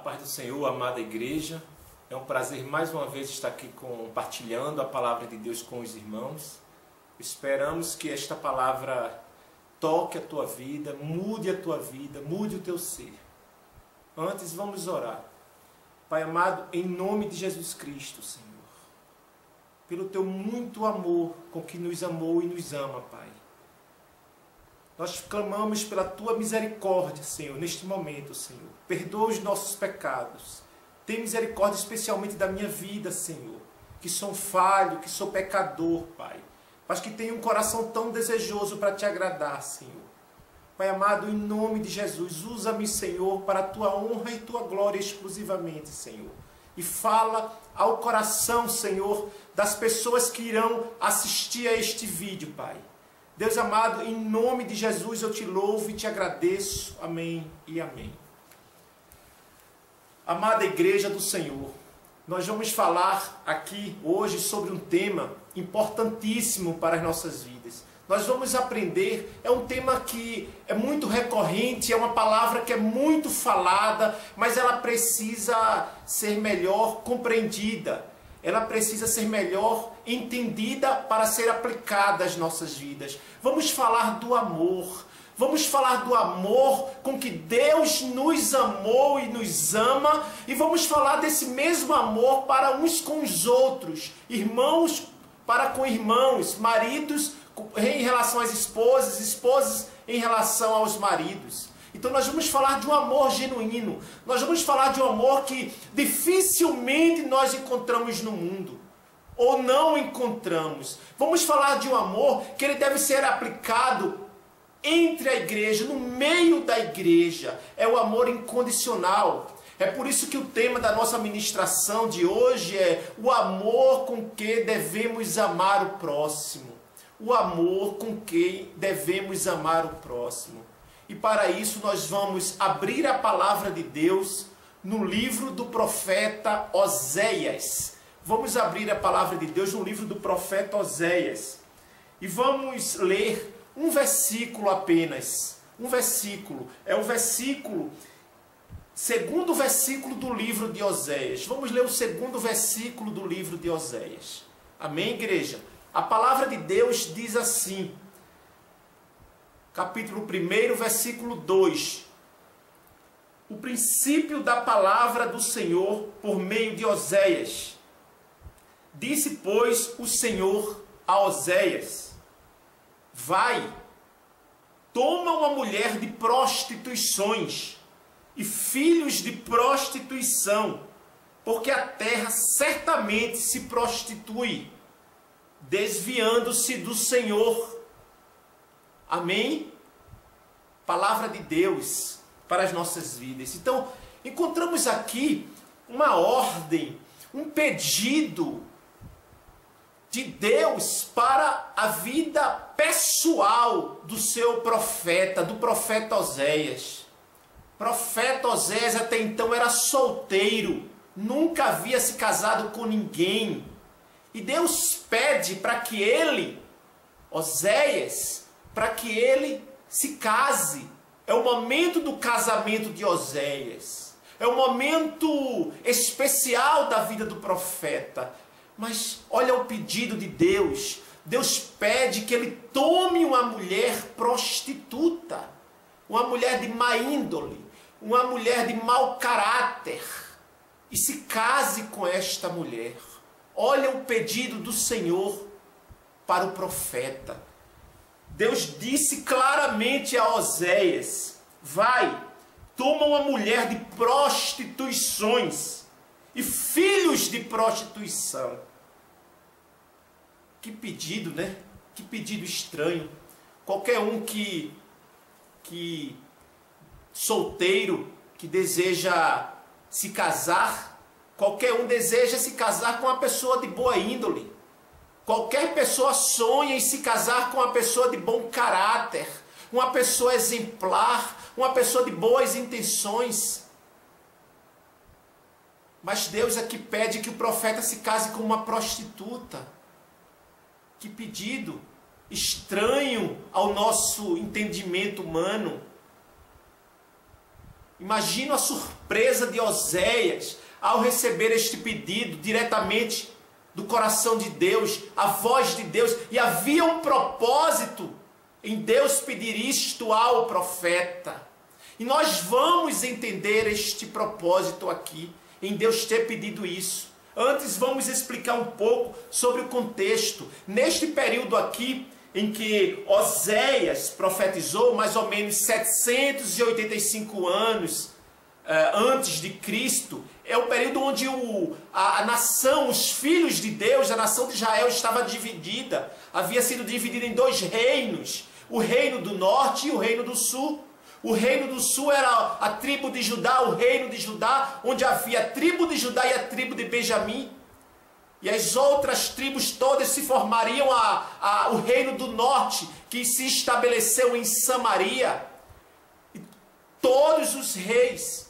paz do Senhor, amada igreja. É um prazer mais uma vez estar aqui compartilhando a palavra de Deus com os irmãos. Esperamos que esta palavra toque a tua vida, mude o teu ser. Antes vamos orar. Pai amado, em nome de Jesus Cristo, Senhor, pelo teu muito amor com que nos amou e nos ama, Pai. Nós clamamos pela tua misericórdia, Senhor, neste momento, Senhor. Perdoa os nossos pecados. Tem misericórdia especialmente da minha vida, Senhor, que sou falho, que sou pecador, Pai, mas que tenho um coração tão desejoso para te agradar, Senhor. Pai amado, em nome de Jesus, usa-me, Senhor, para a tua honra e tua glória exclusivamente, Senhor. E fala ao coração, Senhor, das pessoas que irão assistir a este vídeo, Pai. Deus amado, em nome de Jesus eu te louvo e te agradeço. Amém e amém. Amada igreja do Senhor, nós vamos falar aqui hoje sobre um tema importantíssimo para as nossas vidas. Nós vamos aprender, é um tema que é muito recorrente, é uma palavra que é muito falada, mas ela precisa ser melhor compreendida. Ela precisa ser melhor entendida para ser aplicada às nossas vidas. Vamos falar do amor. Vamos falar do amor com que Deus nos amou e nos ama. E vamos falar desse mesmo amor para uns com os outros. Irmãos para com irmãos. Maridos em relação às esposas. Esposas em relação aos maridos. Então nós vamos falar de um amor genuíno. Nós vamos falar de um amor que dificilmente nós encontramos no mundo. Ou não encontramos. Vamos falar de um amor que ele deve ser aplicado entre a igreja, no meio da igreja. É o amor incondicional. É por isso que o tema da nossa ministração de hoje é o amor com que devemos amar o próximo. O amor com que devemos amar o próximo. E para isso nós vamos abrir a palavra de Deus no livro do profeta Oséias. Vamos abrir a palavra de Deus no livro do profeta Oséias. E vamos ler um versículo apenas. Um versículo. É o versículo, segundo versículo do livro de Oséias. Vamos ler o segundo versículo do livro de Oséias. Amém, igreja? A palavra de Deus diz assim. Capítulo 1, versículo 2. O princípio da palavra do Senhor por meio de Oséias. Disse, pois, o Senhor a Oséias: vai, toma uma mulher de prostituições e filhos de prostituição, porque a terra certamente se prostitui, desviando-se do Senhor. Amém? Palavra de Deus para as nossas vidas. Então, encontramos aqui uma ordem, um pedido de Deus para a vida pessoal do seu profeta, do profeta Oséias. O profeta Oséias até então era solteiro, nunca havia se casado com ninguém. E Deus pede para que ele, Oséias, para que ele se case. É o momento do casamento de Oséias. É um momento especial da vida do profeta. Mas olha o pedido de Deus. Deus pede que ele tome uma mulher prostituta, uma mulher de má índole, uma mulher de mau caráter, e se case com esta mulher. Olha o pedido do Senhor para o profeta. Deus disse claramente a Oséias: vai, toma uma mulher de prostituições e filhos de prostituição. Que pedido, né? Que pedido estranho. Qualquer um que solteiro, que deseja se casar, qualquer um deseja se casar com uma pessoa de boa índole. Qualquer pessoa sonha em se casar com uma pessoa de bom caráter, uma pessoa exemplar, uma pessoa de boas intenções. Mas Deus aqui pede que o profeta se case com uma prostituta. Que pedido estranho ao nosso entendimento humano. Imagina a surpresa de Oséias ao receber este pedido diretamente do coração de Deus, a voz de Deus, e havia um propósito em Deus pedir isto ao profeta. E nós vamos entender este propósito aqui, em Deus ter pedido isso. Antes vamos explicar um pouco sobre o contexto. Neste período aqui, em que Oséias profetizou, mais ou menos 785 anos antes de Cristo, é o período onde a nação, os filhos de Deus, a nação de Israel estava dividida. Havia sido dividida em dois reinos, o reino do norte e o reino do sul. O reino do sul era a tribo de Judá, o reino de Judá, onde havia a tribo de Judá e a tribo de Benjamim. E as outras tribos todas se formariam o reino do norte, que se estabeleceu em Samaria. E todos os reis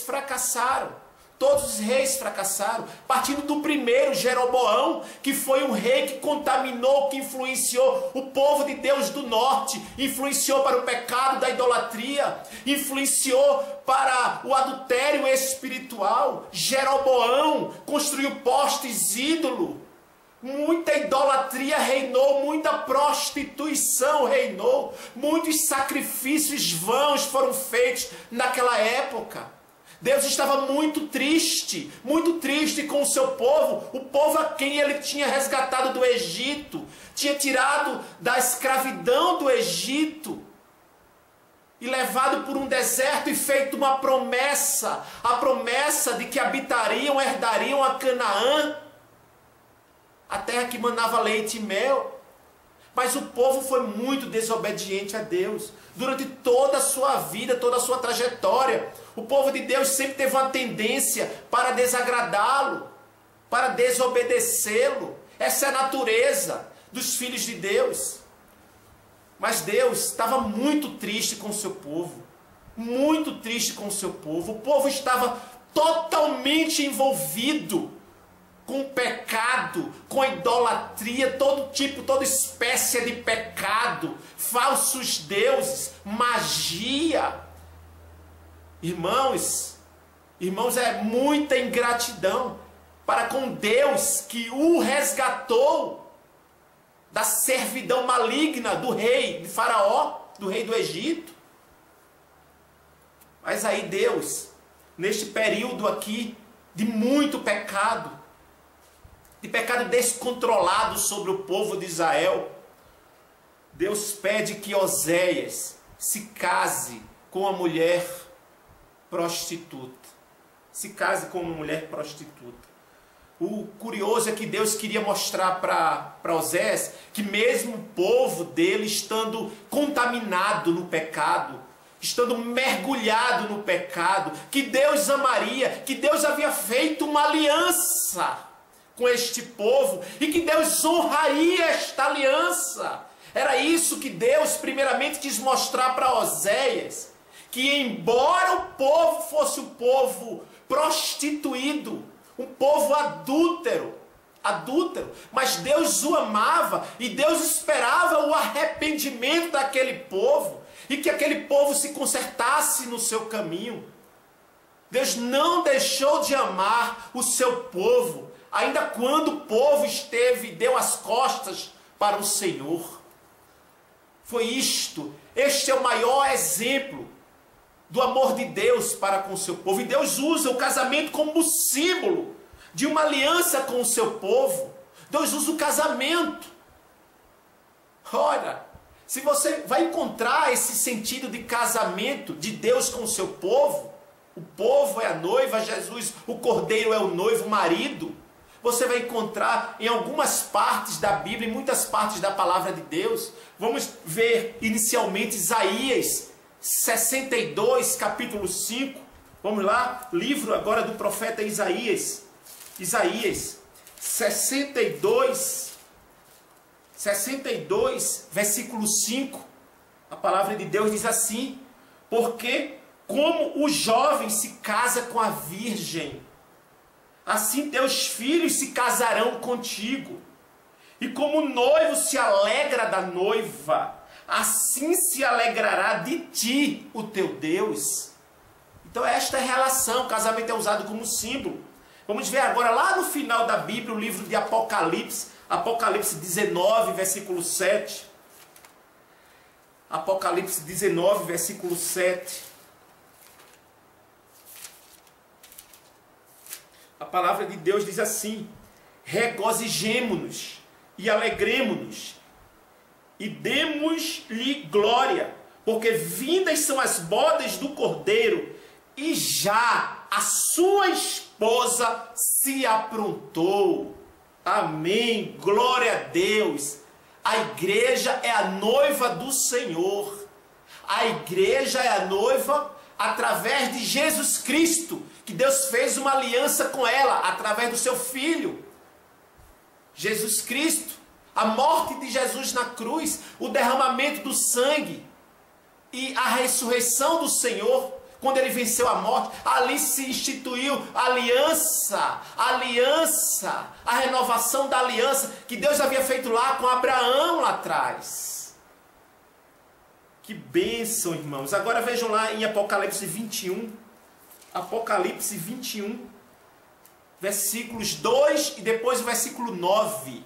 fracassaram. Todos os reis fracassaram, partindo do primeiro, Jeroboão, que foi um rei que contaminou, que influenciou o povo de Deus do norte, influenciou para o pecado da idolatria, influenciou para o adultério espiritual. Jeroboão construiu postes ídolo, muita idolatria reinou, muita prostituição reinou, muitos sacrifícios vãos foram feitos naquela época. Deus estava muito triste com o seu povo, o povo a quem ele tinha resgatado do Egito, tinha tirado da escravidão do Egito e levado por um deserto e feito uma promessa, a promessa de que habitariam, herdariam a Canaã, a terra que manava leite e mel. Mas o povo foi muito desobediente a Deus. Durante toda a sua vida, toda a sua trajetória, o povo de Deus sempre teve uma tendência para desagradá-lo, para desobedecê-lo. Essa é a natureza dos filhos de Deus. Mas Deus estava muito triste com o seu povo. Muito triste com o seu povo. O povo estava totalmente envolvido com pecado, com idolatria, todo tipo, toda espécie de pecado, falsos deuses, magia. Irmãos, é muita ingratidão para com Deus que o resgatou da servidão maligna do rei de Faraó, do rei do Egito. Mas aí Deus, neste período aqui de muito pecado, de pecado descontrolado sobre o povo de Israel, Deus pede que Oséias se case com uma mulher prostituta. Se case com uma mulher prostituta. O curioso é que Deus queria mostrar para Oséias que mesmo o povo dele estando contaminado no pecado, estando mergulhado no pecado, que Deus amaria, que Deus havia feito uma aliança com este povo e que Deus honraria esta aliança. Era isso que Deus primeiramente quis mostrar para Oséias, que embora o povo fosse um povo prostituído, um povo adúltero, mas Deus o amava e Deus esperava o arrependimento daquele povo e que aquele povo se consertasse no seu caminho. Deus não deixou de amar o seu povo, ainda quando o povo deu as costas para o Senhor. Foi isto, este é o maior exemplo do amor de Deus para com o seu povo. E Deus usa o casamento como símbolo de uma aliança com o seu povo. Deus usa o casamento. Ora, se você vai encontrar esse sentido de casamento de Deus com o seu povo, o povo é a noiva, Jesus, o cordeiro é o noivo, o marido. Você vai encontrar em algumas partes da Bíblia, em muitas partes da palavra de Deus. Vamos ver inicialmente Isaías 62, capítulo 5. Vamos lá, livro agora do profeta Isaías. Isaías 62, versículo 5. A palavra de Deus diz assim: porque como o jovem se casa com a virgem, assim teus filhos se casarão contigo. E como o noivo se alegra da noiva, assim se alegrará de ti o teu Deus. Então esta é a relação, o casamento é usado como símbolo. Vamos ver agora lá no final da Bíblia, o livro de Apocalipse, Apocalipse 19, versículo 7. Apocalipse 19, versículo 7. A palavra de Deus diz assim: regozijemo-nos e alegremo-nos e demos-lhe glória, porque vindas são as bodas do Cordeiro, e já a sua esposa se aprontou. Amém, glória a Deus. A igreja é a noiva do Senhor. A igreja é a noiva através de Jesus Cristo, que Deus fez uma aliança com ela através do seu Filho. Jesus Cristo, a morte de Jesus na cruz, o derramamento do sangue e a ressurreição do Senhor, quando ele venceu a morte, ali se instituiu a aliança, a renovação da aliança que Deus havia feito lá com Abraão lá atrás. Que bênção, irmãos. Agora vejam lá em Apocalipse 21, Apocalipse 21, versículos 2 e depois o versículo 9.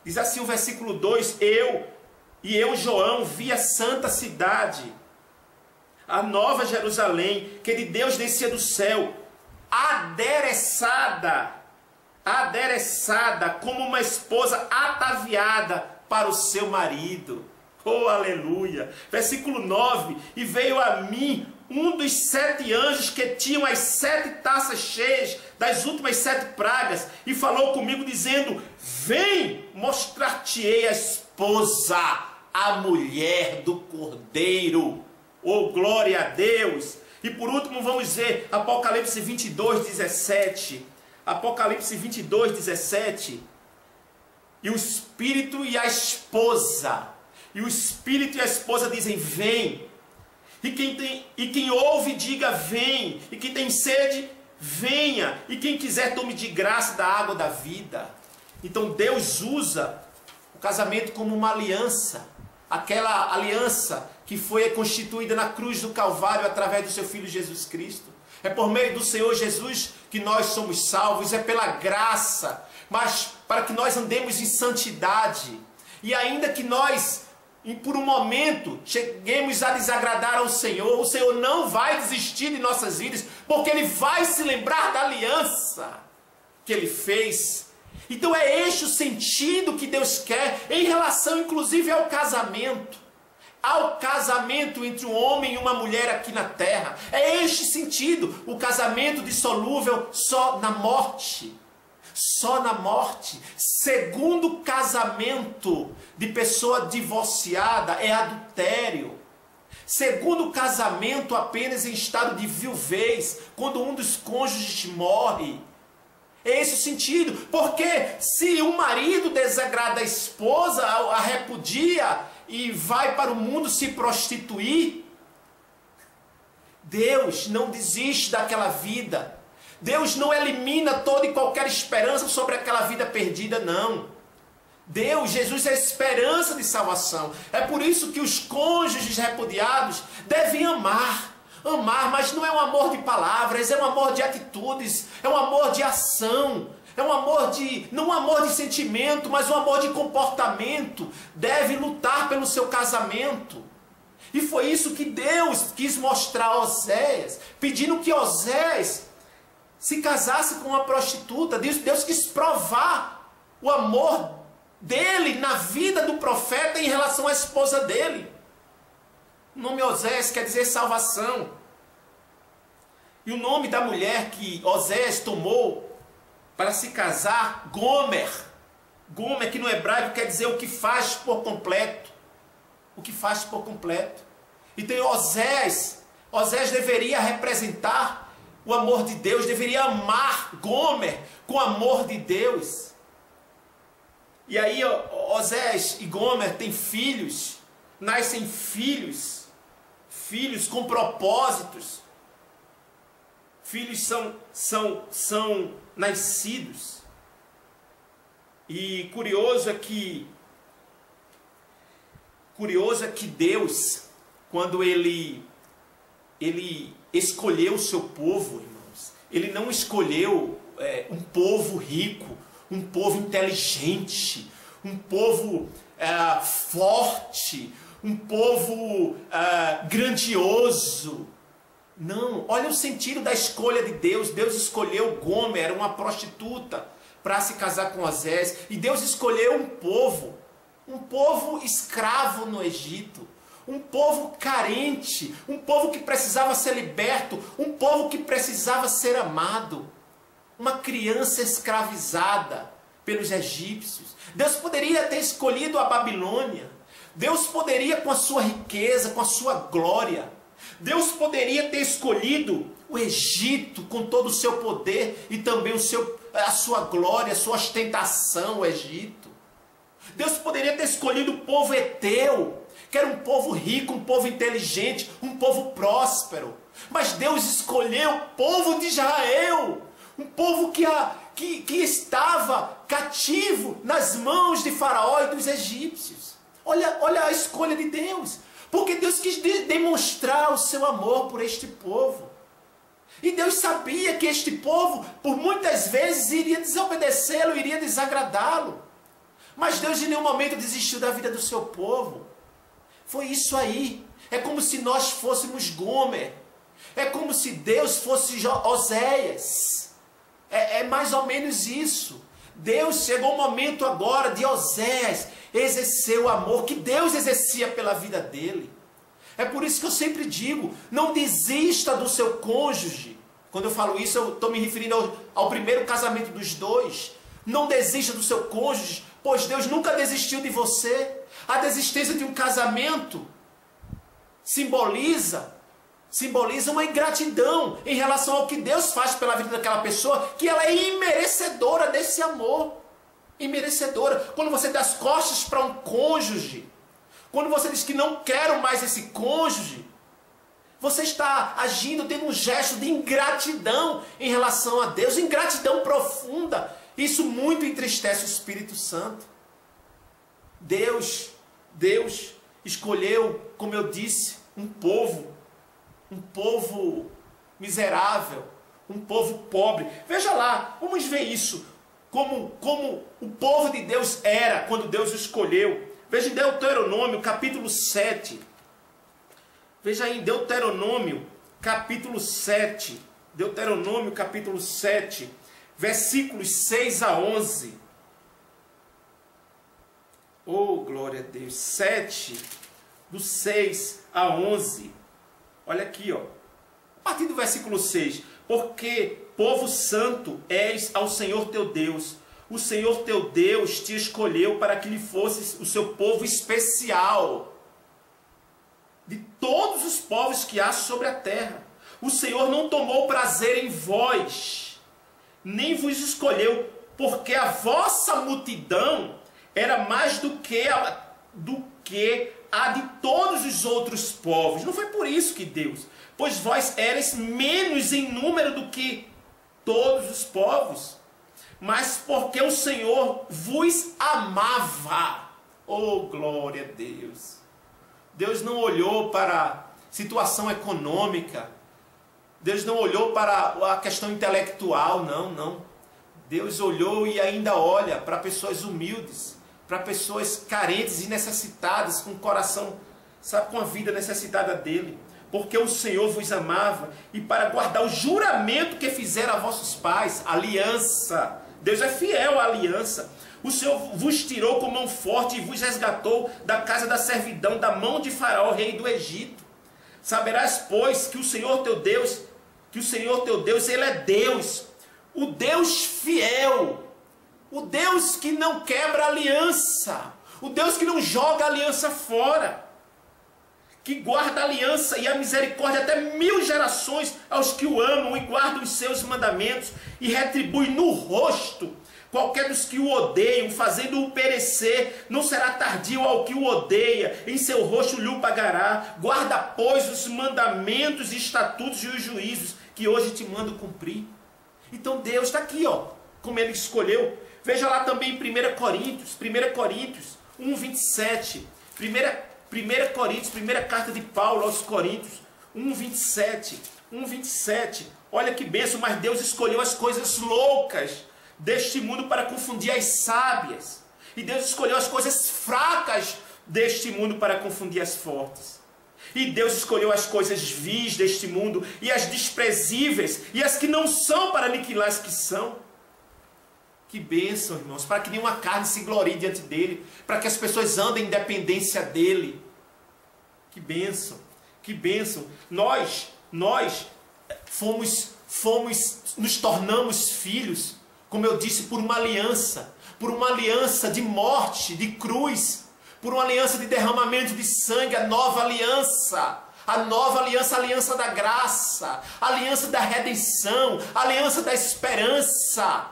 Diz assim o versículo 2: eu, João, vi a santa cidade, a nova Jerusalém, que de Deus descia do céu, adereçada como uma esposa ataviada para o seu marido. Oh, aleluia! Versículo 9: e veio a mim um dos 7 anjos que tinham as 7 taças cheias das últimas 7 pragas, e falou comigo dizendo: vem, mostrar-te-ei a esposa, a mulher do Cordeiro. Oh, glória a Deus! E por último vamos ver Apocalipse 22, 17. Apocalipse 22, 17. E o Espírito e a esposa, dizem: vem. E quem ouve, diga: vem. E quem tem sede, venha. E quem quiser, tome de graça da água da vida. Então Deus usa o casamento como uma aliança. Aquela aliança que foi constituída na cruz do Calvário através do seu Filho Jesus Cristo. É por meio do Senhor Jesus que nós somos salvos, é pela graça, mas para que nós andemos em santidade. E ainda que nós, por um momento, cheguemos a desagradar ao Senhor, o Senhor não vai desistir de nossas vidas, porque Ele vai se lembrar da aliança que Ele fez. Então é este o sentido que Deus quer em relação inclusive ao casamento entre um homem e uma mulher aqui na terra. É este sentido, o casamento dissolúvel só na morte. Só na morte. Segundo casamento de pessoa divorciada é adultério. Segundo casamento apenas em estado de viuvez, quando um dos cônjuges morre. É esse o sentido, porque se o marido desagrada a esposa, a repudia e vai para o mundo se prostituir, Deus não desiste daquela vida. Deus não elimina toda e qualquer esperança sobre aquela vida perdida, não. Deus, Jesus é a esperança de salvação. É por isso que os cônjuges repudiados devem amar, mas não é um amor de palavras, é um amor de atitudes, é um amor de ação, é um amor não um amor de sentimento, mas um amor de comportamento. Deve lutar pelo seu casamento. E foi isso que Deus quis mostrar a Oséias, pedindo que Oséias se casasse com uma prostituta. Deus quis provar o amor dele na vida do profeta em relação à esposa dele. O nome Oséias quer dizer salvação. E o nome da mulher que Oséias tomou para se casar, Gomer. Gomer, que no hebraico quer dizer o que faz por completo. O que faz por completo. Então Oséias deveria representar o amor de Deus, deveria amar Gomer com o amor de Deus. E aí Oséias e Gomer têm filhos, nascem filhos com propósitos. Filhos são nascidos. E curioso é que Curioso é que Deus, quando ele escolheu o seu povo, irmãos, ele não escolheu um povo rico, um povo inteligente, um povo forte, um povo grandioso. Não, olha o sentido da escolha de Deus. Deus escolheu Gomer, uma prostituta, para se casar com Osés. E Deus escolheu um povo escravo no Egito, um povo carente, um povo que precisava ser liberto, um povo que precisava ser amado, uma criança escravizada pelos egípcios. Deus poderia ter escolhido a Babilônia, Deus poderia, com a sua riqueza, com a sua glória, Deus poderia ter escolhido o Egito com todo o seu poder e também a sua glória, a sua ostentação, o Egito. Deus poderia ter escolhido o povo Eteu, que era um povo rico, um povo inteligente, um povo próspero. Mas Deus escolheu o povo de Israel, um povo que estava cativo nas mãos de Faraó e dos egípcios. Olha a escolha de Deus. Porque Deus quis demonstrar o seu amor por este povo. E Deus sabia que este povo, por muitas vezes, iria desobedecê-lo, iria desagradá-lo. Mas Deus em nenhum momento desistiu da vida do seu povo. Foi isso aí. É como se nós fôssemos Gomer. É como se Deus fosse Oséias. É mais ou menos isso. Deus chegou o momento agora de Oséias exercer o amor que Deus exercia pela vida dele. É por isso que eu sempre digo, não desista do seu cônjuge. Quando eu falo isso, eu estou me referindo ao primeiro casamento dos dois. Não desista do seu cônjuge, pois Deus nunca desistiu de você. A desistência de um casamento simboliza uma ingratidão em relação ao que Deus faz pela vida daquela pessoa, que ela é imerecedora desse amor. Imerecedora. Quando você dá as costas para um cônjuge, quando você diz que não quero mais esse cônjuge, você está agindo, tendo um gesto de ingratidão em relação a Deus, ingratidão profunda. Isso muito entristece o Espírito Santo. Deus escolheu, como eu disse, um povo miserável, um povo pobre. Veja lá, vamos ver isso, como o povo de Deus era quando Deus o escolheu. Veja em Deuteronômio, capítulo 7. Veja aí em Deuteronômio, capítulo 7. Deuteronômio, capítulo 7, versículos 6 a 11. Oh, glória a Deus. 7, do 6 a 11. Olha aqui, ó. A partir do versículo 6. Porque povo santo és ao Senhor teu Deus. O Senhor teu Deus te escolheu para que lhe fosses o seu povo especial de todos os povos que há sobre a terra. O Senhor não tomou prazer em vós, nem vos escolheu, porque a vossa multidão era mais do que a de todos os outros povos. Não foi por isso que Deus, pois vós erais menos em número do que todos os povos, mas porque o Senhor vos amava. Oh, glória a Deus! Deus não olhou para a situação econômica, Deus não olhou para a questão intelectual, não. Deus olhou e ainda olha para pessoas humildes, para pessoas carentes e necessitadas, com o coração, sabe, com a vida necessitada dele. Porque o Senhor vos amava, e para guardar o juramento que fizeram a vossos pais, aliança. Deus é fiel à aliança. O Senhor vos tirou com mão forte e vos resgatou da casa da servidão, da mão de Faraó, rei do Egito. Saberás, pois, que o Senhor teu Deus, ele é Deus, o Deus fiel, o Deus que não quebra aliança, o Deus que não joga a aliança fora, que guarda a aliança e a misericórdia até 1000 gerações aos que o amam e guardam os seus mandamentos, e retribui no rosto qualquer dos que o odeiam, fazendo-o perecer. Não será tardio ao que o odeia, em seu rosto lhe o pagará. Guarda, pois, os mandamentos e estatutos e os juízos que hoje te mando cumprir. Então Deus está aqui, ó, como ele escolheu. Veja lá também em 1 Coríntios 1, 27. 1 1 Coríntios, primeira carta de Paulo aos Coríntios, 1:27. 1:27. Olha que bênção, mas Deus escolheu as coisas loucas deste mundo para confundir as sábias. E Deus escolheu as coisas fracas deste mundo para confundir as fortes. E Deus escolheu as coisas vis deste mundo e as desprezíveis e as que não são para aniquilar as que são. Que bênção, irmãos, para que nenhuma carne se glorie diante dele, para que as pessoas andem em dependência dele. Que bênção, que bênção. Nós nos tornamos filhos, como eu disse, por uma aliança de morte, de cruz, por uma aliança de derramamento de sangue, a nova aliança, a aliança da graça, a aliança da redenção, a aliança da esperança.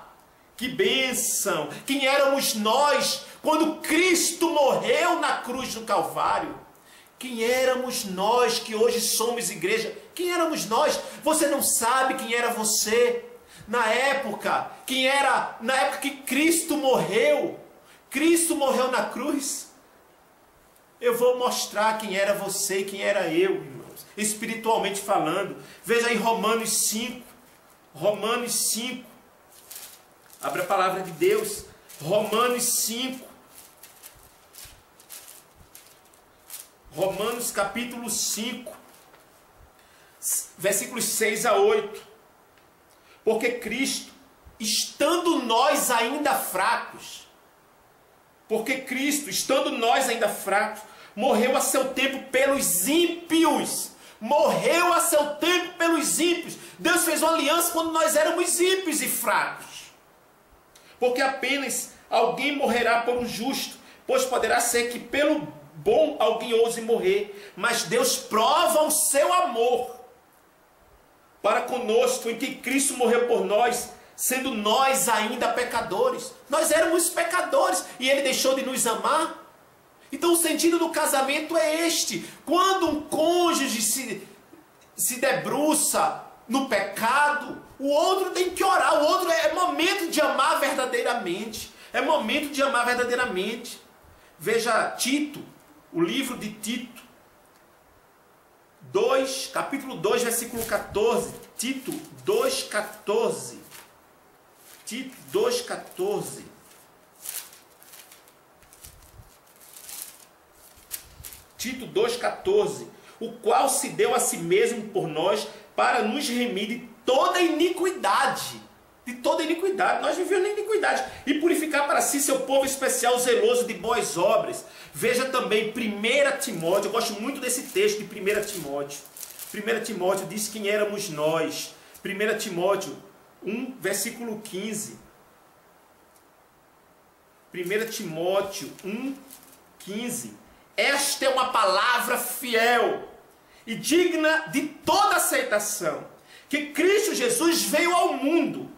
Que bênção! Quem éramos nós quando Cristo morreu na cruz do Calvário? Quem éramos nós que hoje somos igreja? Quem éramos nós? Você não sabe quem era você na época que Cristo morreu na cruz. Eu vou mostrar quem era você e quem era eu, irmãos, espiritualmente falando. Veja em Romanos 5. Abre a palavra de Deus. Romanos 5. Romanos capítulo 5. Versículos 6 a 8. Porque Cristo, estando nós ainda fracos, morreu a seu tempo pelos ímpios. Morreu a seu tempo pelos ímpios. Deus fez uma aliança quando nós éramos ímpios e fracos. Porque apenas alguém morrerá por um justo, pois poderá ser que pelo bom alguém ouse morrer. Mas Deus prova o seu amor para conosco, em que Cristo morreu por nós, sendo nós ainda pecadores. Nós éramos pecadores e Ele deixou de nos amar. Então o sentido do casamento é este. Quando um cônjuge se debruça no pecado, o outro tem que orar. O outro é momento de amar verdadeiramente. É momento de amar verdadeiramente. Veja Tito, o livro de Tito 2, capítulo 2, versículo 14. Tito 2,14. Tito 2,14. Tito 2,14. O qual se deu a si mesmo por nós para nos remir de toda iniquidade. De toda iniquidade. Nós vivemos na iniquidade. E purificar para si seu povo especial, zeloso de boas obras. Veja também 1 Timóteo. Eu gosto muito desse texto de 1 Timóteo. 1 Timóteo diz quem éramos nós. 1 Timóteo 1, versículo 15. 1 Timóteo 1, 15. Esta é uma palavra fiel e digna de toda aceitação, que Cristo Jesus veio ao mundo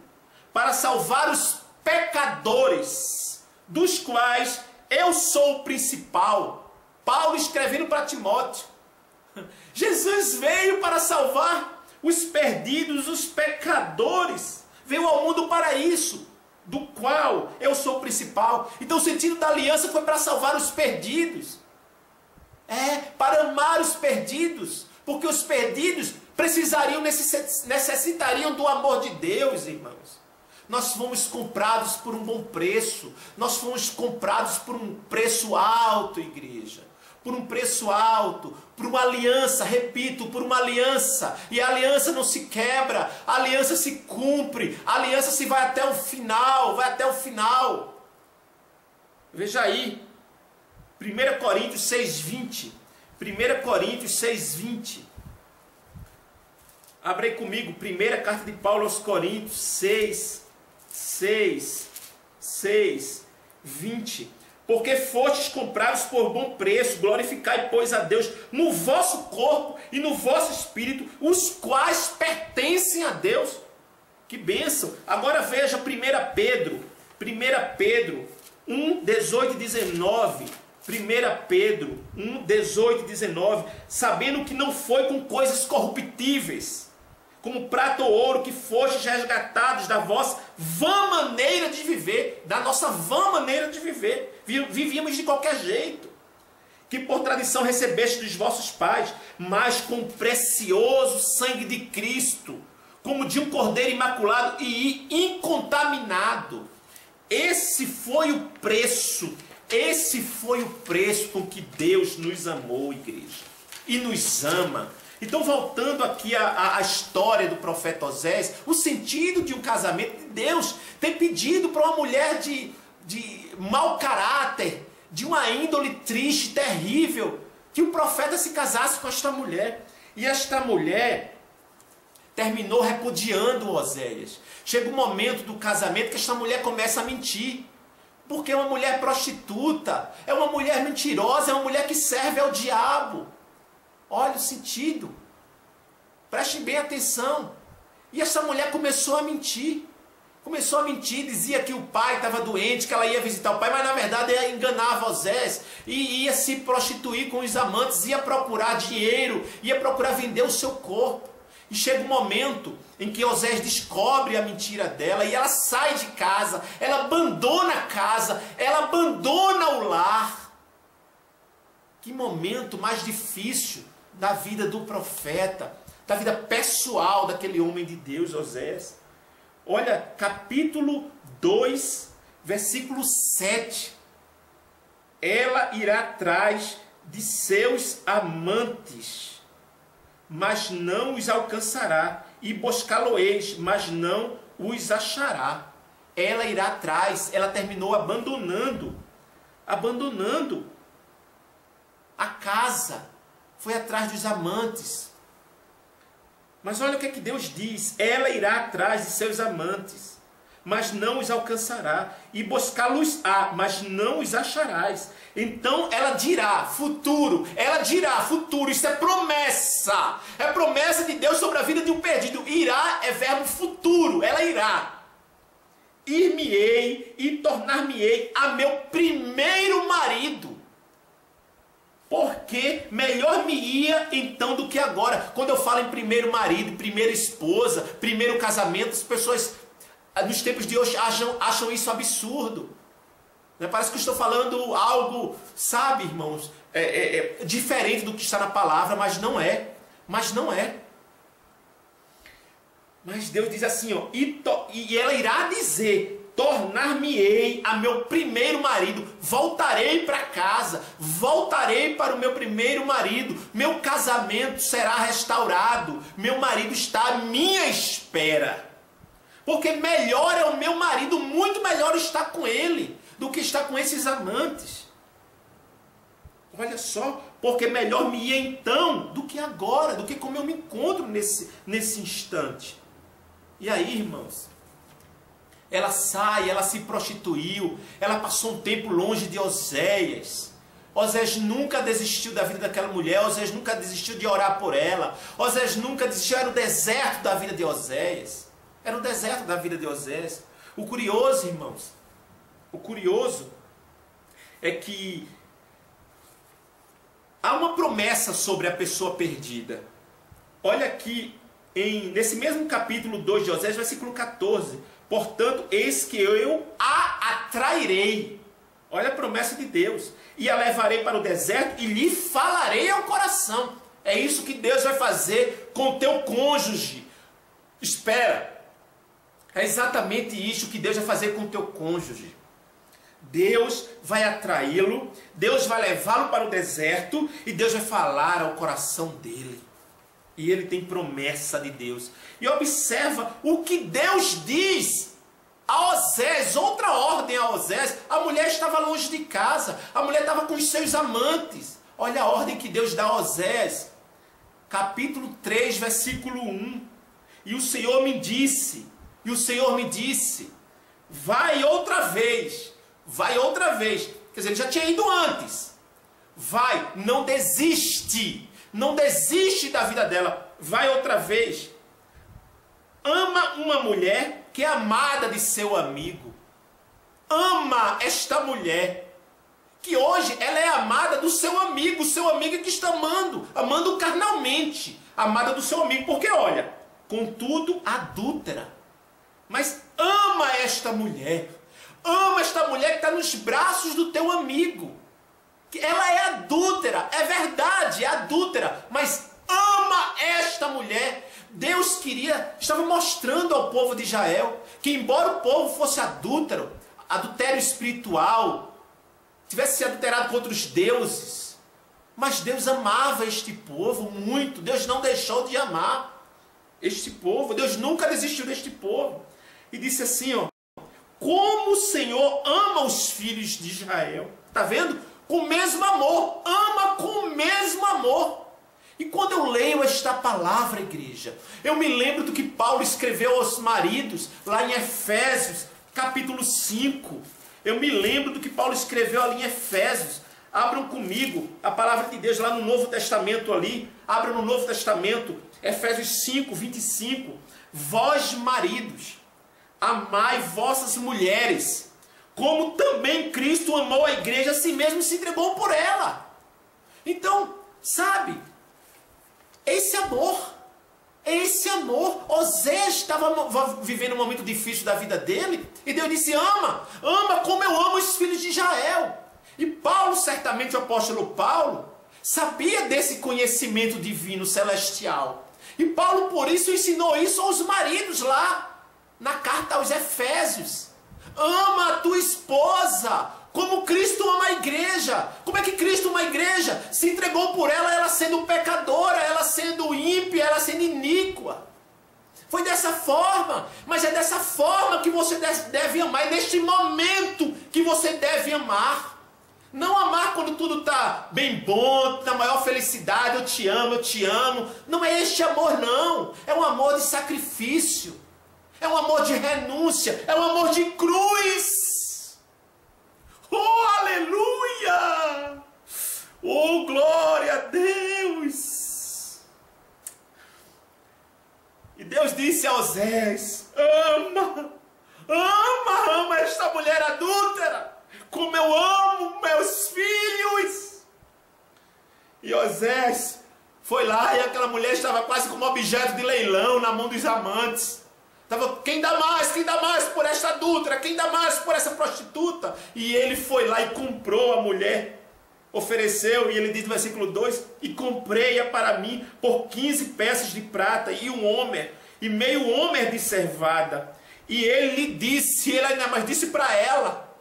para salvar os pecadores, dos quais eu sou o principal. Paulo escrevendo para Timóteo. Jesus veio para salvar os perdidos, os pecadores. Veio ao mundo para isso, do qual eu sou o principal. Então o sentido da aliança foi para salvar os perdidos. Para amar os perdidos, porque os perdidos necessitariam do amor de Deus, irmãos. Nós fomos comprados por um bom preço, nós fomos comprados por um preço alto, igreja, por um preço alto, por uma aliança, repito, por uma aliança, e a aliança não se quebra, a aliança se cumpre, a aliança se vai até o final, Veja aí, 1 Coríntios 6,20. 1 Coríntios 6,20. Abre aí comigo, primeira carta de Paulo aos Coríntios 6:20. Porque fostes comprados por bom preço, glorificai, pois, a Deus no vosso corpo e no vosso espírito, os quais pertencem a Deus. Que bênção! Agora veja 1 Pedro 1, 18 e 19. 1 Pedro 1, 18 e 19. Sabendo que não foi com coisas corruptíveis, como prata ou ouro, que fostes resgatados da vossa vã maneira de viver, da nossa vã maneira de viver. Vivíamos de qualquer jeito. que por tradição recebeste dos vossos pais, mas com o precioso sangue de Cristo, como de um cordeiro imaculado e incontaminado. Esse foi o preço com que Deus nos amou, igreja, e nos ama. Então, voltando aqui à história do profeta Osés, o sentido de um casamento, Deus tem pedido para uma mulher de mau caráter, de uma índole triste, terrível, que o profeta se casasse com esta mulher. E esta mulher terminou repudiando Oséias. Chega um momento do casamento que esta mulher começa a mentir. Porque é uma mulher prostituta, é uma mulher mentirosa, é uma mulher que serve ao diabo. Olha o sentido. Prestem bem atenção. E essa mulher começou a mentir. Começou a mentir, dizia que o pai estava doente, que ela ia visitar o pai, mas na verdade ela enganava Osés e ia se prostituir com os amantes, ia procurar dinheiro, ia procurar vender o seu corpo. E chega um momento em que Osés descobre a mentira dela e ela sai de casa, ela abandona a casa, ela abandona o lar. Que momento mais difícil da vida do profeta, da vida pessoal daquele homem de Deus, Osés. Olha, capítulo 2, versículo 7. Ela irá atrás de seus amantes, mas não os alcançará, e buscá-lo-eis, mas não os achará. Ela irá atrás, ela terminou abandonando a casa, foi atrás dos amantes. Mas olha o que é que Deus diz: ela irá atrás de seus amantes, mas não os alcançará, e buscá-los-á, mas não os acharás. Então ela dirá, futuro, isso é promessa de Deus sobre a vida de um perdido. Irá é verbo futuro, ela irá. Ir-me-ei e tornar-me-ei a meu primeiro marido, porque melhor me ia então do que agora. Quando eu falo em primeiro marido, primeira esposa, primeiro casamento, as pessoas nos tempos de hoje acham isso absurdo. Parece que eu estou falando algo, sabe, irmãos, diferente do que está na palavra, mas não é. Mas Deus diz assim, ó, e ela irá dizer: tornar-me-ei a meu primeiro marido, voltarei para casa, voltarei para o meu primeiro marido, meu casamento será restaurado, meu marido está à minha espera, porque melhor é o meu marido, muito melhor estar com ele do que estar com esses amantes. Olha só, porque melhor me ia então do que agora, do que como eu me encontro nesse instante. E aí, irmãos, ela sai, ela se prostituiu, ela passou um tempo longe de Oséias. Osés nunca desistiu da vida daquela mulher, Osés nunca desistiu de orar por ela, Osés nunca desistiu, era o deserto da vida de Oséias. Era o deserto da vida de Osés. O curioso, irmãos, é que há uma promessa sobre a pessoa perdida. Olha aqui, nesse mesmo capítulo 2 de Osés, versículo 14. Portanto, eis que eu a atrairei. Olha a promessa de Deus. E a levarei para o deserto e lhe falarei ao coração. É isso que Deus vai fazer com o teu cônjuge. Espera. É exatamente isso que Deus vai fazer com o teu cônjuge. Deus vai atraí-lo, Deus vai levá-lo para o deserto e Deus vai falar ao coração dele. E ele tem promessa de Deus. E observa o que Deus diz a Osés, outra ordem a Osés. A mulher estava longe de casa, a mulher estava com os seus amantes. Olha a ordem que Deus dá a Osés. Capítulo 3, versículo 1. E o Senhor me disse, vai outra vez. Quer dizer, ele já tinha ido antes. Vai, não desiste da vida dela, vai outra vez. Ama uma mulher que é amada de seu amigo. Ama esta mulher, que hoje ela é amada do seu amigo, o seu amigo que está amando carnalmente, amada do seu amigo, porque olha, contudo adúltera. Mas ama esta mulher que está nos braços do teu amigo, Ela é adúltera, é verdade, é adúltera, mas ama esta mulher. Deus estava mostrando ao povo de Israel que, embora o povo fosse adúltero, adultério espiritual, tivesse se adulterado com outros deuses, mas Deus amava este povo muito. Deus não deixou de amar este povo. Deus nunca desistiu deste povo. E disse assim, ó: como o Senhor ama os filhos de Israel. Está vendo? Com o mesmo amor. Ama com o mesmo amor. E quando eu leio esta palavra, igreja, eu me lembro do que Paulo escreveu aos maridos, lá em Efésios, capítulo 5. Eu me lembro do que Paulo escreveu ali em Efésios. Abram comigo a palavra de Deus lá no Novo Testamento ali. Abram no Novo Testamento, Efésios 5, 25. Vós, maridos, amai vossas mulheres, como também Cristo amou a igreja, a si mesmo se entregou por ela. Então, sabe, esse amor, Osés estava vivendo um momento difícil da vida dele, e Deus disse: ama como eu amo os filhos de Israel. E Paulo, certamente o apóstolo Paulo, sabia desse conhecimento divino celestial. E Paulo, por isso, ensinou isso aos maridos lá, na carta aos Efésios. Ama a tua esposa, como Cristo ama a igreja. Como é que Cristo ama a igreja? Se entregou por ela, ela sendo pecadora, ela sendo ímpia, ela sendo iníqua. Foi dessa forma, mas é dessa forma que você deve amar. É neste momento que você deve amar. Não amar quando tudo está bem bom, na maior felicidade, eu te amo. Não é este amor, não. É um amor de sacrifício. É um amor de renúncia. É um amor de cruz. Oh, aleluia! Oh, glória a Deus! E Deus disse a Osés: ama esta mulher adúltera, como eu amo meus filhos. E Osés foi lá, e aquela mulher estava quase como objeto de leilão na mão dos amantes. Estava: quem dá mais por esta adúltera, quem dá mais por essa prostituta? E ele foi lá e comprou a mulher, ofereceu, e ele diz no versículo 2: e comprei-a para mim por 15 peças de prata e um homer, e meio homer de cevada. E ele lhe disse, ele ainda mais disse para ela: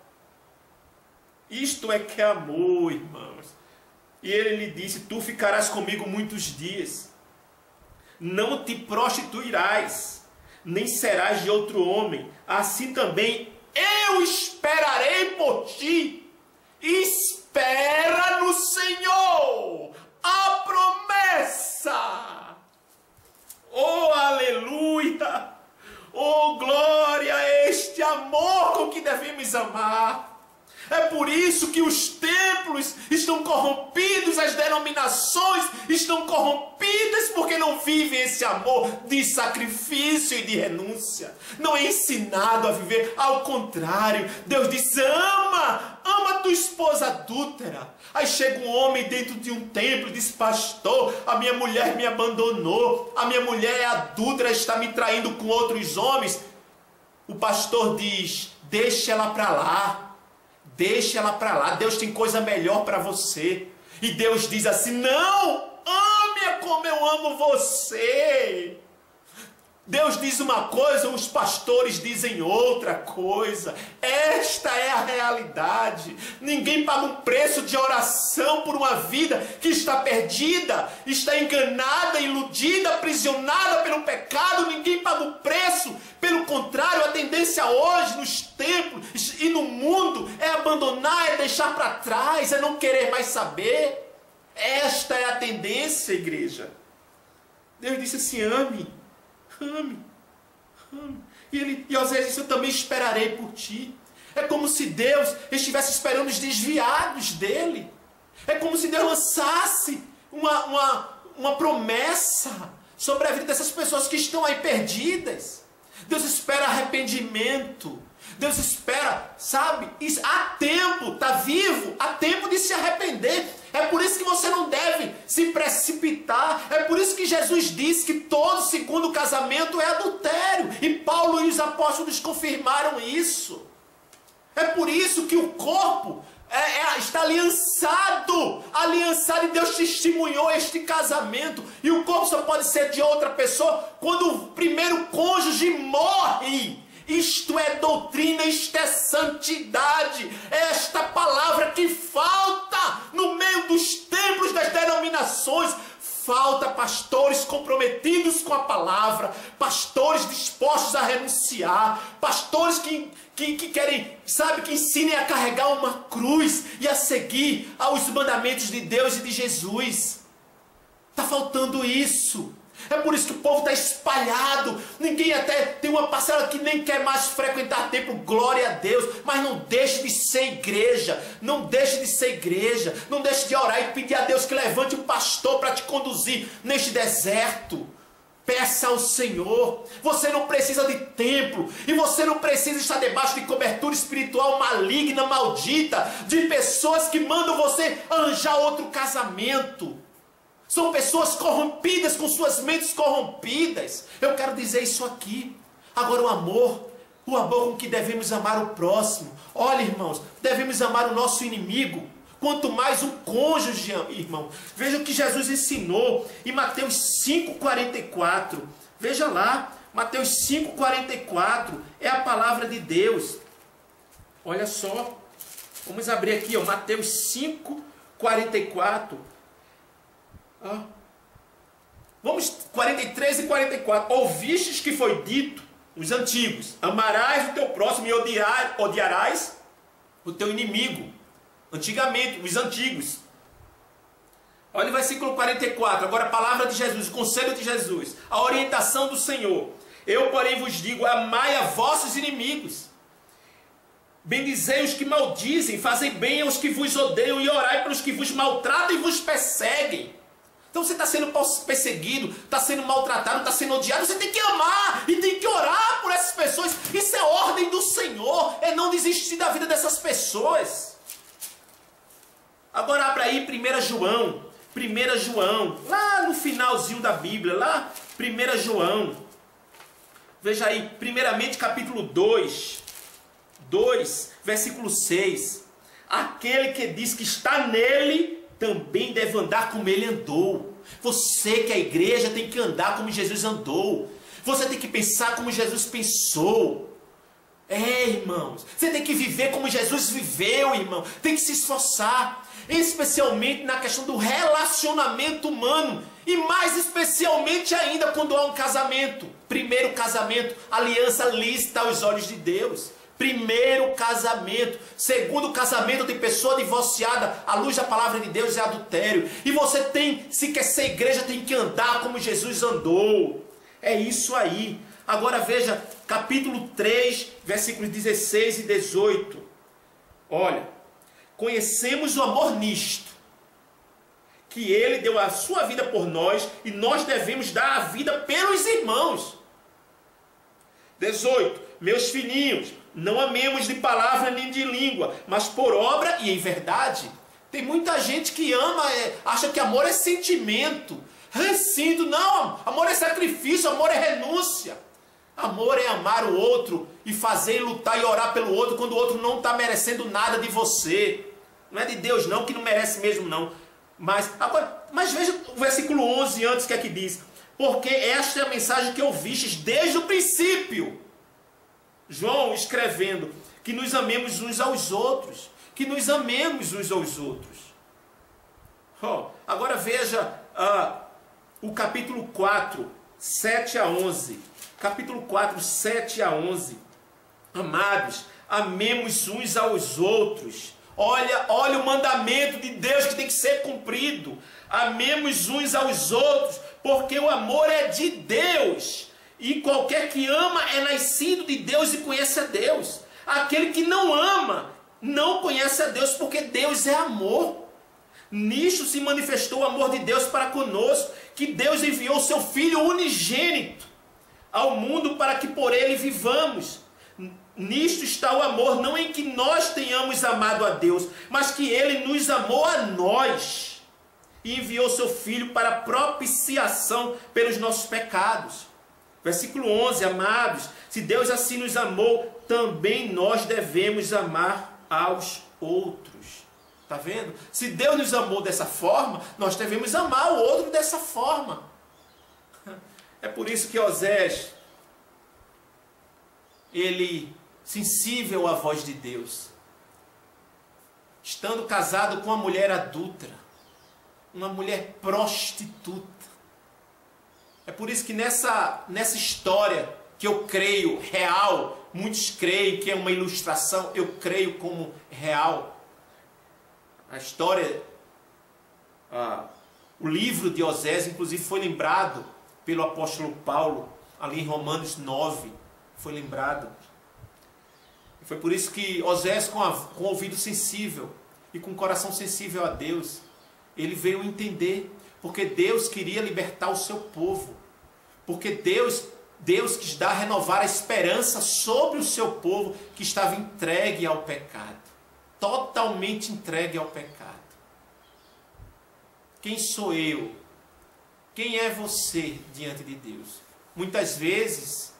isto é que é amor, irmãos. E ele lhe disse: tu ficarás comigo muitos dias, não te prostituirás, nem serás de outro homem. Assim também eu esperarei por ti. Espera no Senhor a promessa. Oh, aleluia! Oh, glória a este amor com que devemos amar. É por isso que os templos estão corrompidos, as denominações estão corrompidas, porque não vivem esse amor de sacrifício e de renúncia. Não é ensinado a viver, ao contrário. Deus diz: ama tua esposa adúltera. Aí chega um homem dentro de um templo e diz: pastor, a minha mulher me abandonou, a minha mulher é adúltera, está me traindo com outros homens. O pastor diz: deixa ela para lá. Deixa ela para lá, Deus tem coisa melhor para você. E Deus diz assim: não, ame-a como eu amo você. Deus diz uma coisa, os pastores dizem outra coisa. Esta é a realidade. Ninguém paga um preço de oração por uma vida que está perdida, está enganada, iludida, aprisionada pelo pecado. Ninguém paga o preço. Pelo contrário, a tendência hoje nos templos e no mundo é abandonar, é deixar para trás, é não querer mais saber. Esta é a tendência, igreja. Deus disse assim: ame. E Osés disse: eu também esperarei por ti. É como se Deus estivesse esperando os desviados dele. É como se Deus lançasse uma promessa sobre a vida dessas pessoas que estão aí perdidas. Deus espera arrependimento. Deus espera, sabe? Há tempo, está vivo, há tempo de se arrepender. É por isso que você não deve se precipitar. É por isso que Jesus disse que todo segundo casamento é adultério. E Paulo e os apóstolos confirmaram isso. É por isso que o corpo está aliançado, e Deus testemunhou este casamento, e o corpo só pode ser de outra pessoa quando o primeiro cônjuge morre. Isto é doutrina, isto é santidade, é esta palavra que falta no meio dos templos das denominações. Falta pastores comprometidos com a palavra, pastores dispostos a renunciar, pastores que querem, que ensinem a carregar uma cruz e a seguir aos mandamentos de Deus e de Jesus. Está faltando isso. É por isso que o povo está espalhado. Ninguém até tem uma parcela que nem quer mais frequentar templo, glória a Deus. Mas não deixe de ser igreja. Não deixe de ser igreja. Não deixe de orar e pedir a Deus que levante um pastor para te conduzir neste deserto. Peça ao Senhor. Você não precisa de templo. E você não precisa estar debaixo de cobertura espiritual maligna, maldita, de pessoas que mandam você arranjar outro casamento. São pessoas corrompidas, com suas mentes corrompidas. Eu quero dizer isso aqui. Agora o amor com que devemos amar o próximo. Olha, irmãos, devemos amar o nosso inimigo. Quanto mais o cônjuge, irmão. Veja o que Jesus ensinou em Mateus 5,44. Veja lá, Mateus 5,44 é a palavra de Deus. Olha só, vamos abrir aqui, ó, Mateus 5,44. Vamos, 43 e 44. Ouvistes que foi dito, os antigos: amarás o teu próximo e odiarás o teu inimigo. Antigamente, os antigos. Olha o versículo 44. Agora a palavra de Jesus, o conselho de Jesus, a orientação do Senhor. Eu, porém, vos digo: amai a vossos inimigos. Bendizei os que maldizem, fazei bem aos que vos odeiam e orai pelos que vos maltratam e vos perseguem. Então você está sendo perseguido, está sendo maltratado, está sendo odiado, você tem que amar e tem que orar por essas pessoas. Isso é ordem do Senhor, é não desistir da vida dessas pessoas. Agora abra aí 1 João, lá no finalzinho da Bíblia, lá 1 João. Veja aí, primeiramente capítulo 2, versículo 6. Aquele que diz que está nele, também deve andar como ele andou. Você que é a igreja tem que andar como Jesus andou. Você tem que pensar como Jesus pensou. Irmãos, você tem que viver como Jesus viveu, irmão. Tem que se esforçar, especialmente na questão do relacionamento humano. E mais especialmente ainda quando há um casamento. Primeiro casamento, aliança lícita aos olhos de Deus. Primeiro casamento. Segundo casamento de pessoa divorciada, à luz da palavra de Deus, é adultério. E você tem, se quer ser igreja, tem que andar como Jesus andou. É isso aí. Agora veja, capítulo 3, versículos 16 e 18. Olha, conhecemos o amor nisto, que ele deu a sua vida por nós, e nós devemos dar a vida pelos irmãos. 18. Meus filhinhos, não amemos de palavra nem de língua, mas por obra e em verdade. Tem muita gente que ama, acha que amor é sentimento. Recinto, não, amor é sacrifício, amor é renúncia. Amor é amar o outro e fazer, lutar e orar pelo outro quando o outro não está merecendo nada de você. Não é de Deus não, que não merece mesmo não. Mas veja o versículo 11 antes, que é que diz: porque esta é a mensagem que ouvistes desde o princípio. João escrevendo que nos amemos uns aos outros. Que nos amemos uns aos outros. Agora veja o capítulo 4, 7 a 11. Capítulo 4, 7 a 11. Amados, amemos uns aos outros. Olha o mandamento de Deus que tem que ser cumprido. Amemos uns aos outros, porque o amor é de Deus. E qualquer que ama é nascido de Deus e conhece a Deus. Aquele que não ama não conhece a Deus, porque Deus é amor. Nisto se manifestou o amor de Deus para conosco, que Deus enviou seu Filho unigênito ao mundo para que por ele vivamos. Nisto está o amor, não em que nós tenhamos amado a Deus, mas que ele nos amou a nós e enviou seu Filho para propiciação pelos nossos pecados. Versículo 11, amados, se Deus assim nos amou, também nós devemos amar aos outros. Está vendo? Se Deus nos amou dessa forma, nós devemos amar o outro dessa forma. É por isso que Osés, ele, sensível à voz de Deus, estando casado com uma mulher adúltera, uma mulher prostituta. É por isso que nessa história, que eu creio real, muitos creem que é uma ilustração, eu creio como real. A história, o livro de Osés, inclusive, foi lembrado pelo apóstolo Paulo, ali em Romanos 9, foi lembrado. E foi por isso que Osés, com o ouvido sensível e com o coração sensível a Deus, ele veio entender, porque Deus queria libertar o seu povo, porque Deus quis dar, renovar a esperança sobre o seu povo que estava entregue ao pecado, totalmente entregue ao pecado. Quem sou eu? Quem é você diante de Deus? Muitas vezes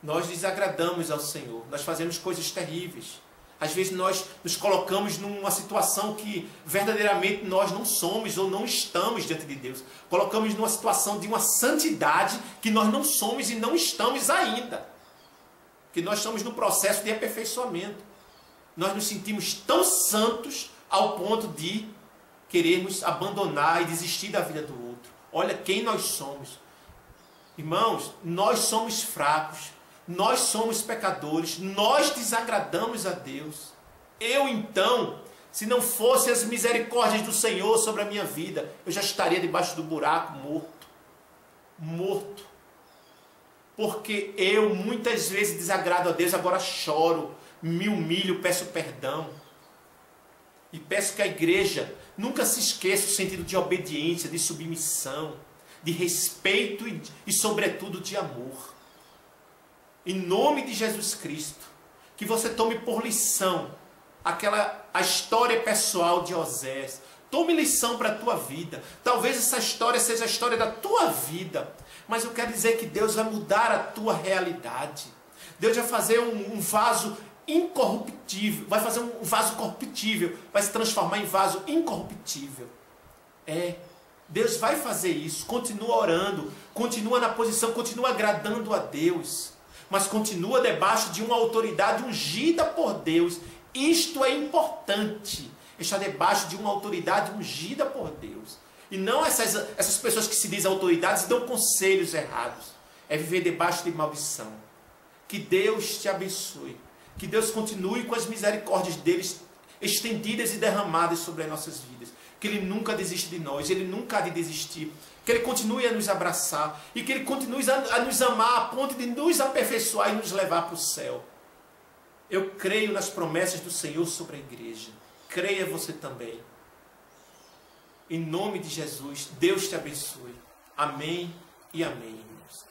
nós desagradamos ao Senhor, nós fazemos coisas terríveis. Às vezes nós nos colocamos numa situação que verdadeiramente nós não somos ou não estamos diante de Deus. Colocamos numa situação de uma santidade que nós não somos e não estamos ainda. Que nós estamos no processo de aperfeiçoamento. Nós nos sentimos tão santos ao ponto de querermos abandonar e desistir da vida do outro. Olha quem nós somos. Irmãos, nós somos fracos. Nós somos pecadores, nós desagradamos a Deus. Eu então, se não fossem as misericórdias do Senhor sobre a minha vida, eu já estaria debaixo do buraco morto. Morto. Porque eu muitas vezes desagrado a Deus, agora choro, me humilho, peço perdão. E peço que a igreja nunca se esqueça o sentido de obediência, de submissão, de respeito e sobretudo de amor. Em nome de Jesus Cristo, que você tome por lição a história pessoal de Osés. Tome lição para a tua vida. Talvez essa história seja a história da tua vida, mas eu quero dizer que Deus vai mudar a tua realidade. Deus vai fazer um vaso incorruptível, vai fazer um vaso corruptível, vai se transformar em vaso incorruptível. Deus vai fazer isso. Continua orando, continua na posição, continua agradando a Deus, mas continua debaixo de uma autoridade ungida por Deus. Isto é importante, estar debaixo de uma autoridade ungida por Deus. E não essas pessoas que se dizem autoridades e dão conselhos errados. É viver debaixo de maldição. Que Deus te abençoe. Que Deus continue com as misericórdias deles estendidas e derramadas sobre as nossas vidas. Que Ele nunca desiste de nós, Ele nunca há de desistir. Que Ele continue a nos abraçar e que Ele continue a nos amar a ponto de nos aperfeiçoar e nos levar para o céu. Eu creio nas promessas do Senhor sobre a igreja. Creia você também. Em nome de Jesus, Deus te abençoe. Amém e amém, irmãos.